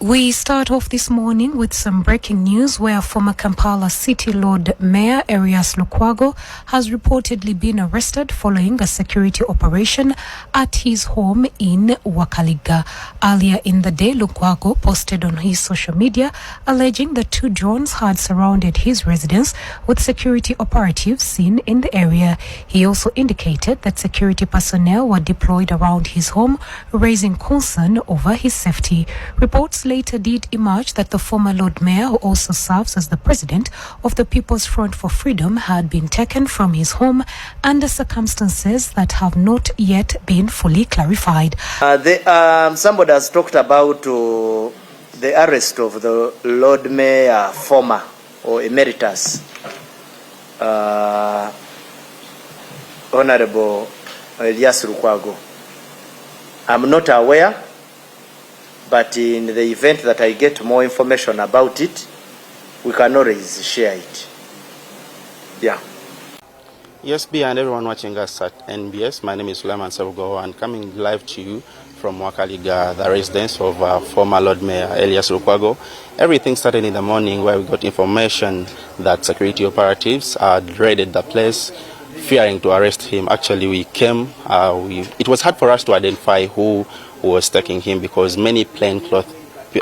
We start off this morning with some breaking news where former Kampala City Lord Mayor Erias Lukwago has reportedly been arrested following a security operation at his home in Wakaliga. Earlier in the day, Lukwago posted on his social media alleging that 2 drones had surrounded his residence with security operatives seen in the area. He also indicated that security personnel were deployed around his home, raising concern over his safety. Reports later did emerge that the former Lord Mayor, who also serves as the president of the People's Front for Freedom, had been taken from his home under circumstances that have not yet been fully clarified. Somebody has talked about the arrest of the Lord Mayor, former or emeritus, Honorable Erias Lukwago. I'm not aware, but in the event that I get more information about it, we can always share it. Yeah. Yes, B and everyone watching us at NBS, my name is Suleiman Sabugo and coming live to you from Wakaliga, the residence of former Lord Mayor Erias Lukwago. Everything started in the morning where we got information that security operatives had raided the place, fearing to arrest him. Actually, we came, it was hard for us to identify who was taking him because many plainclothes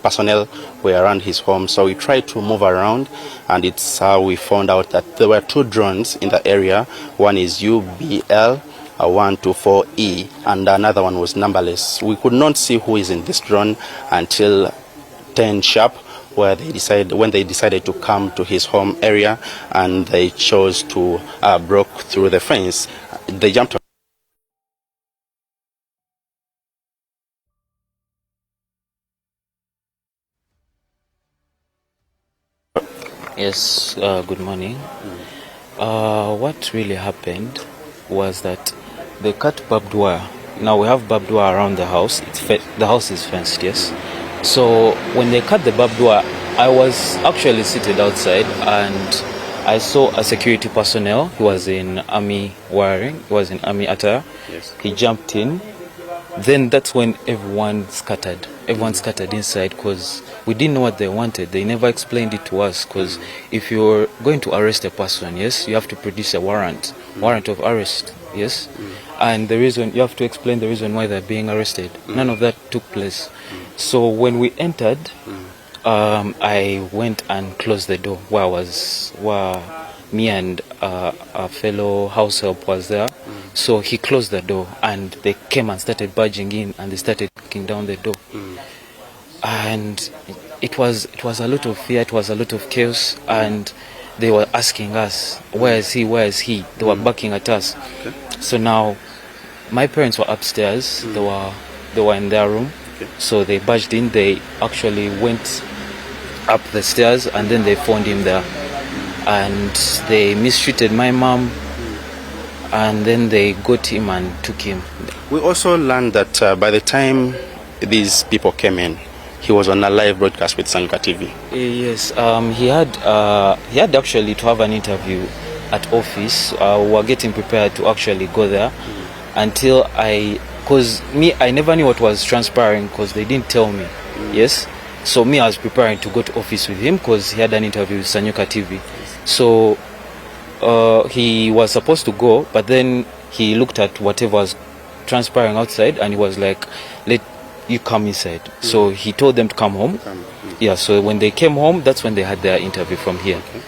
personnel were around his home. So we tried to move around, and it's how we found out that there were 2 drones in the area. One is UBL 124E and another one was numberless. We could not see who is in this drone until 10 sharp, when they decided to come to his home area, and they chose to broke through the fence. They jumped. Yes, good morning. What really happened was that they cut barbed wire. Now we have barbed wire around the house. The house is fenced, yes. So when they cut the barbed wire, I was actually seated outside and I saw a security personnel. He was in army wiring. He was in army attire. Yes. He jumped in. Then that's when everyone scattered. Everyone scattered inside because we didn't know what they wanted. They never explained it to us because if you're going to arrest a person, yes, you have to produce a warrant of arrest, yes, and the reason you have to explain the reason why they're being arrested. None of that took place. So when we entered, I went and closed the door where me and a fellow house help was there. So he closed the door and they came and started barging in and they started kicking down the door. And it was a lot of fear, it was a lot of chaos, and they were asking us, where is he, where is he? They were barking at us. Okay. So now my parents were upstairs, they were in their room. Okay. So they barged in, they actually went up the stairs and then they found him there. And they mistreated my mom, and then they got him and took him. We also learned that by the time these people came in, he was on a live broadcast with Sanka TV. Yes, he had actually to have an interview at office. We were getting prepared to actually go there until because I never knew what was transpiring because they didn't tell me. Yes, so I was preparing to go to office with him because he had an interview with Sanyuka TV. So he was supposed to go, but then he looked at whatever was transpiring outside and he was like, let you come inside. So he told them to come home. Yeah, so when they came home, that's when they had their interview from here. Okay.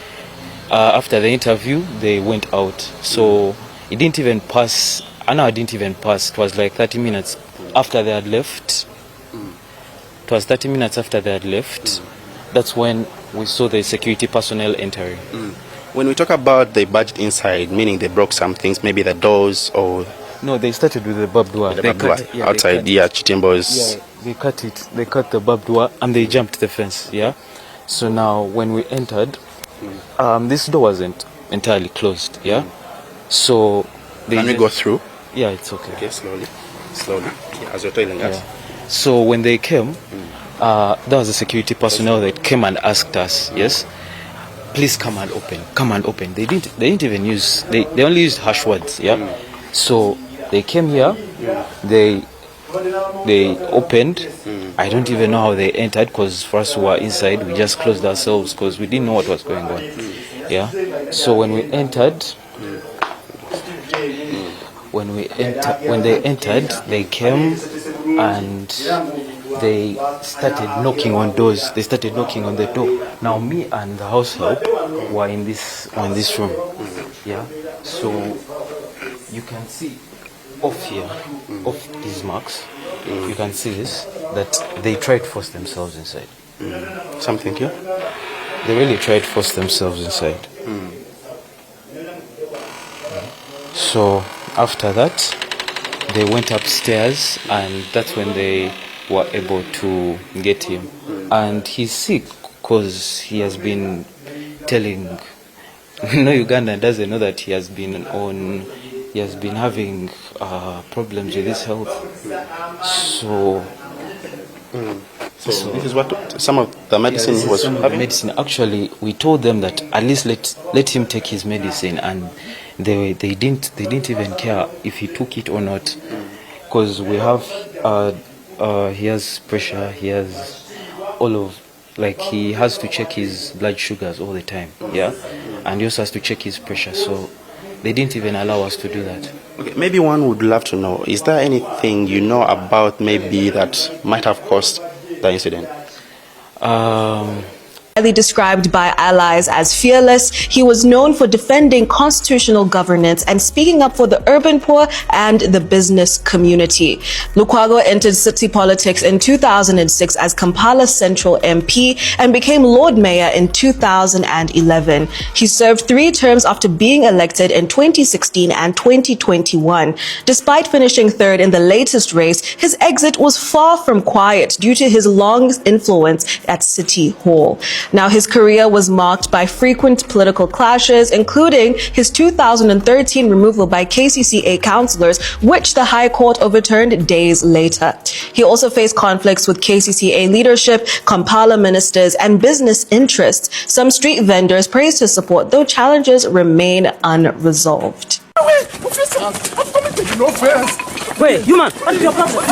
After the interview, they went out. So it didn't even pass. An hour didn't even pass. It was like 30 minutes after they had left. It was 30 minutes after they had left. That's when we saw the security personnel entering. When we talk about they barged inside, meaning they broke some things, maybe the doors or... No, they started with the barbed wire. Outside, Chitimbos. Yeah, they cut it. They cut the barbed wire and they jumped the fence, yeah? So now when we entered, this door wasn't entirely closed, yeah? So... Can we go through? Yeah, it's okay. Okay, slowly. Yeah, as you're telling us. So when they came, there was a security personnel that came and asked us, yes? Please come and open. They didn't even use, they only used harsh words, yeah? So they came here, they They opened. I don't even know how they entered, because for us who were inside, we just closed ourselves because we didn't know what was going on. Yeah. So when we entered, when they entered, they came and they started knocking on doors. They started knocking on the door. Now me and the house help were in this room. Yeah. So you can see off here, off these marks, you can see this, that they tried to force themselves inside. Something here? They really tried to force themselves inside. So after that, they went upstairs, and that's when they were able to get him. And he's sick because he has been telling, no Ugandan doesn't know that he has been having problems with his health. So this is what some of the medicine he was having? Medicine. Actually, we told them that at least let him take his medicine, and they didn't even care if he took it or not, because we have he has pressure, he has he has to check his blood sugars all the time, yeah, and he also has to check his pressure, so they didn't even allow us to do that. Okay, maybe one would love to know, is there anything you know about maybe that might have caused the incident? Described by allies as fearless, he was known for defending constitutional governance and speaking up for the urban poor and the business community. Lukwago entered city politics in 2006 as Kampala Central MP and became Lord Mayor in 2011. He served 3 terms after being elected in 2016 and 2021. Despite finishing 3rd in the latest race, his exit was far from quiet due to his long influence at City Hall. Now, his career was marked by frequent political clashes, including his 2013 removal by KCCA councillors, which the High Court overturned days later. He also faced conflicts with KCCA leadership, Kampala ministers, and business interests. Some street vendors praised his support, though challenges remain unresolved. Wait, you man, what is your problem?